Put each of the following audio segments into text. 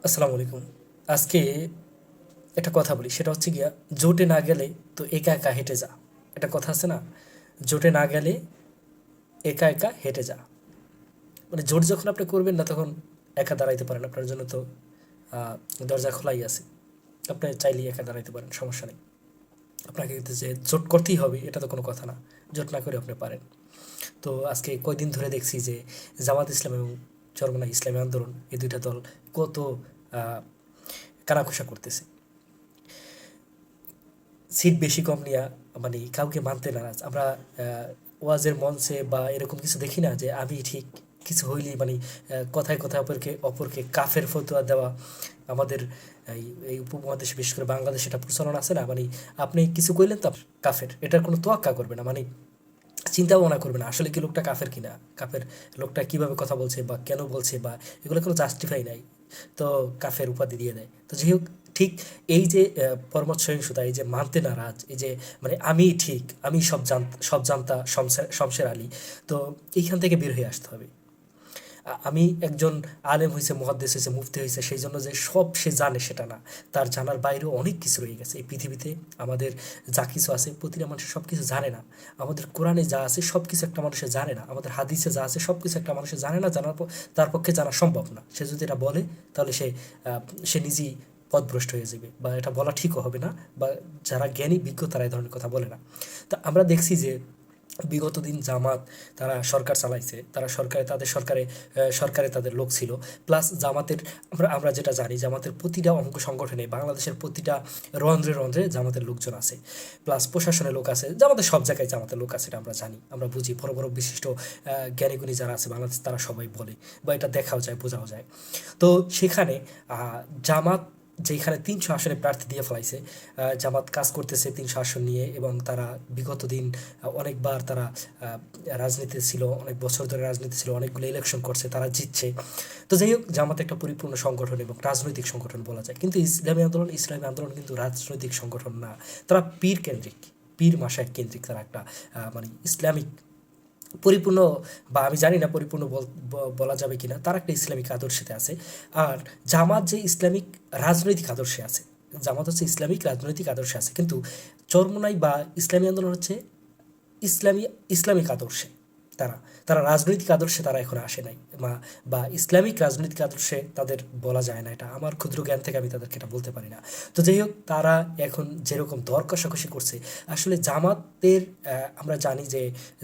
আসসালামু আলাইকুম। আজকে একটা কথা বলি, সেটা হচ্ছে গিয়া জোটে না গেলে তো একা একা হেঁটে যা। একটা কথা আছে না, জোটে না গেলে একা একা হেঁটে যা। মানে জোট যখন আপনি করবেন না তখন একা দাঁড়াইতে পারেন, আপনার জন্য তো আহ, দরজা খোলাই আছে। আপনি চাইলেই একা দাঁড়াইতে পারেন, সমস্যা নেই। আপনাকে কিন্তু যে জোট করতেই হবে এটা তো কোনো কথা না, জোট না করে আপনি পারেন। তো আজকে কয়দিন ধরে দেখছি যে জামাত ইসলাম এবং চরমোনাই ইসলামী আন্দোলন, এই দুইটা দল কত আহ, কানাঘুষা করতেছে। সিট বেশি কম নিয়া, মানে কাউকে মানতে নারাজ। আমরা ওয়াজের মঞ্চে বা এরকম কিছু দেখি না যে আমি ঠিক, কিছু হইলেই মানে কথায় কথায় অপরকে অপরকে কাফের ফতোয়া দেওয়া। আমাদের এই এই উপমহাদেশে বিশেষ করে বাংলাদেশে এটা প্রচলন আছে না, মানে আপনি কিছু কইলেন তো কাফের, এটার কোনো তোয়াক্কা করবে না, মানে চিন্তা ভাবনা করবে না আসলে কি লোকটা কাফের কিনা, কাফের লোকটা কিভাবে কথা বলছে বা কেন বলছে, বা এগুলো কোনো জাস্টিফাই নাই, তো কাফের উপাধি দিয়ে দেয়। তো যাই হোক, ঠিক এই যে পরমত সহিংসতা, এই যে মানতে নারাজ, এই যে মানে আমি ঠিক, আমি সব জানতা শমশের আলী, তো এইখান থেকে বের হয়ে আসতে হবে। আমি একজন আলেম হয়েছে, মুহাদ্দিস হয়েছে, মুফতি হয়েছে সেই জন্য যে সব সে জানে সেটা না। তার জানার বাইরেও অনেক কিছু রয়ে গেছে এই পৃথিবীতে। আমাদের যা কিছু আছে প্রতিটা মানুষ সব কিছু জানে না। আমাদের কোরআনে যা আছে সব কিছু একটা মানুষের জানে না। আমাদের হাদিসে যা আছে সব কিছু একটা মানুষের জানে না, জানার পর তার পক্ষে জানা সম্ভব না। সে যদি এটা বলে তাহলে সে নিজেই পথভ্রষ্ট হয়ে যাবে, বা এটা বলা ঠিকও হবে না, বা যারা জ্ঞানী বিজ্ঞ তারা এই ধরনের কথা বলে না। তা আমরা দেখছি যে বিগত দিন জামাত, তারা সরকার চালাইছে, তারা সরকারে তাদের লোক ছিল। প্লাস জামাতের, আমরা যেটা জানি, জামাতের প্রতিটা অঙ্গ সংগঠনে বাংলাদেশের প্রতিটা রন্ধ্রে রন্ধ্রে জামাতের লোকজন আছে। প্লাস প্রশাসনের লোক আছে, জামাতের সব জায়গায় জামাতের লোক আছে, এটা আমরা জানি, আমরা বুঝি। বড় বড় বিশিষ্ট জ্ঞানীগুণী যারা আছে বাংলাদেশ, তারা সবাই বলে, বা এটা দেখাও যায়, বোঝাও যায়। তো সেখানে জামাত যেখানে ৩০০ আসনে প্রার্থী দিয়ে ফেলাইছে, জামাত কাজ করতেছে ৩০০ আসন নিয়ে, এবং তারা বিগত দিন অনেকবার তারা রাজনীতি ছিল, অনেক বছর ধরে রাজনীতি ছিল, অনেকগুলো ইলেকশন করছে, তারা জিতছে। তো যাই হোক, জামাত একটা পরিপূর্ণ সংগঠন এবং রাজনৈতিক সংগঠন বলা যায়। কিন্তু ইসলামী আন্দোলন কিন্তু রাজনৈতিক সংগঠন না। তারা পীর কেন্দ্রিক, পীর মাশায়েখ কেন্দ্রিক, তারা একটা মানে ইসলামিক পরিপূর্ণ, বা আমি জানি না পরিপূর্ণ বলা যাবে কিনা, তারা একটা ইসলামিক আদর্শে আছে। আর জামাত যে ইসলামিক রাজনৈতিক আদর্শে আছে, জামাত হচ্ছে ইসলামিক রাজনৈতিক আদর্শে আছে, কিন্তু চরমোনাই বা ইসলামী আন্দোলন হচ্ছে ইসলামী ইসলামিক আদর্শে। তারা তারা রাজনৈতিক আদর্শে তারা এখন আসে নাই, বা ইসলামিক রাজনৈতিক আদর্শে তাদের বলা যায় না, এটা আমার ক্ষুদ্র জ্ঞান থেকে আমি তাদেরকে এটা বলতে পারি না। তো যাই হোক, তারা এখন যেরকম দর কষাকষি করছে, আসলে জামাতের আমরা জানি যে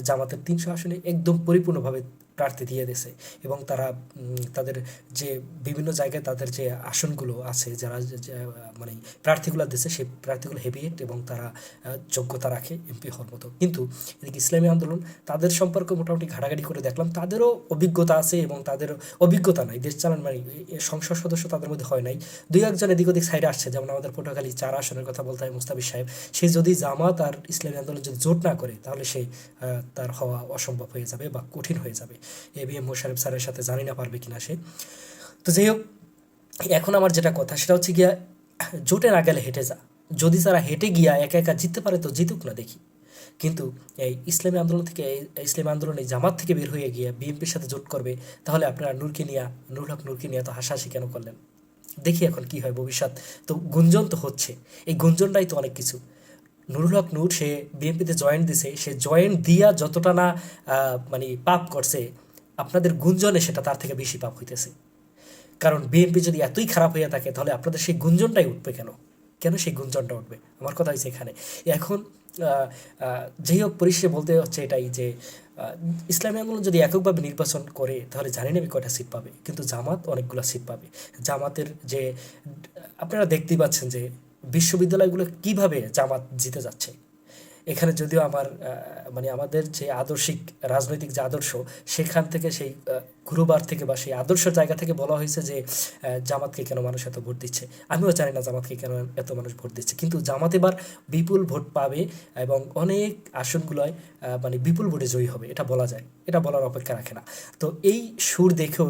জামাতের ৩০০ আসনে একদম পরিপূর্ণভাবে প্রার্থী দিয়ে দিয়েছে। এবং তারা তাদের যে বিভিন্ন জায়গায় তাদের যে আসনগুলো আছে, যারা মানে প্রার্থীগুলো দিয়েছে, সেই প্রার্থীগুলো হেভিয়েট এবং তারা যোগ্যতা রাখে এমপি হওয়ার মতো। কিন্তু এদিকে ইসলামী আন্দোলন, তাদের সম্পর্কে মোটামুটি ঘাটাঘাটি করে দেখলাম, তাদেরও অভিজ্ঞতা আছে এবং তাদের অভিজ্ঞতা নাই দেশ চালান, মানে সংসদ সদস্য তাদের মধ্যে হয় নাই। দুই একজন এদিক ওদিক সাইডে আসছে, যেমন আমাদের পটুয়াখালী ৪ আসনের কথা বলতে হয় মুস্তাফিজ সাহেব। সে যদি জামাত আর ইসলামী আন্দোলন যদি জোট না করে, তাহলে তার হওয়া অসম্ভব হয়ে যাবে বা কঠিন হয়ে যাবে। এবিএম মোশাররফ স্যারের সাথে জানি না পারবে কিনা সে। তো যাই হোক, এখন আমার যেটা কথা সেটা হচ্ছে গিয়া, জোটে না গেলে হেঁটে যা। যদি তারা হেঁটে গিয়া একা একা জিততে পারে তো জিতুক না, দেখি। কিন্তু এই ইসলামী আন্দোলন থেকে, ইসলামী আন্দোলন এই জামাত থেকে বের হয়ে গিয়ে বিএনপির সাথে জোট করবে, তাহলে আপনারা নুরুল হক নূরকে নিয়ে তো হাসাহাসি কেন করলেন? দেখি এখন কি হয় ভবিষ্যৎ। তো গুঞ্জন তো হচ্ছে, এই গুঞ্জনটাই তো অনেক কিছু। নুরুল হক নূর সে বিএনপিতে জয়েন দিছে, সে জয়েন দিয়া যতটা না মানে পাপ করছে, আপনাদের গুঞ্জনে সেটা তার থেকে বেশি পাপ হইতেছে। কারণ বিএনপি যদি এতই খারাপ হয়ে থাকে, তাহলে আপনাদের সেই গুঞ্জনটাই উঠবে কেন? কেন সেই গুঞ্জনটা উঠবে? আমার কথা হচ্ছে এখানে। এখন যাই হোক, পরিশেষে বলতে হচ্ছে এটাই যে ইসলামী আন্দোলন যদি এককভাবে নির্বাচন করে, তাহলে জানি না আমি কয়টা সিট পাবে, কিন্তু জামাত অনেকগুলো সিট পাবে। জামাতের যে আপনারা দেখতেই পাচ্ছেন যে বিশ্ববিদ্যালয়গুলো কিভাবে জামাত জিতে যাচ্ছে। এখানে যদিও আমার মানে আমাদের যে আদর্শিক রাজনৈতিক যে আদর্শ, সেখান থেকে সেই গুরুবার থেকে বা সেই আদর্শের জায়গা থেকে বলা হয়েছে যে জামাতকে কেন মানুষ এত ভোট দিচ্ছে। আমিও জানি না জামাতকে কেন এত মানুষ ভোট দিচ্ছে, কিন্তু জামাত এবার বিপুল ভোট পাবে এবং অনেক আসনগুলোয় মানে বিপুল ভোটে জয়ী হবে, এটা বলা যায়, এটা বলার অপেক্ষা রাখে না। তো এই সুর দেখেও,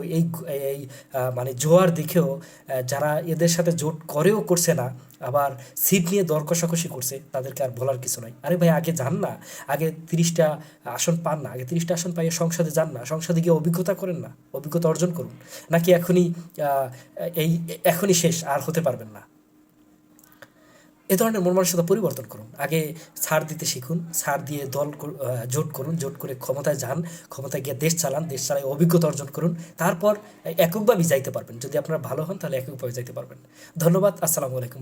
এই মানে জোয়ার দেখেও যারা এদের সাথে জোট করেও করছে না, আবার সিট নিয়ে দর কষাকষি করছে, তাদেরকে আর বলার কিছু নাই। আরে ভাই, আগে যান না, আগে ৩০টা আসন পান না, আগে ৩০টা আসন পাইয়ে সংসদে যান না, সংসদে গিয়ে অভিজ্ঞতা করেন না। না, অভিজ্ঞতা অর্জন করুন। নাকি এখনই শেষ, আর হতে পারবেন না? এ ধরনের মন মানসিকতা পরিবর্তন করুন। আগে ছাড় দিতে শিখুন, ছাড় দিয়ে জোট করুন, জোট করে ক্ষমতায় যান, ক্ষমতায় গিয়ে দেশ চালান, দেশ চালায় অভিজ্ঞতা অর্জন করুন। তারপর এককভাবেই যাইতে পারবেন। যদি আপনারা ভালো হন তাহলে এককভাবে যাইতে পারবেন। ধন্যবাদ। আসসালামু আলাইকুম।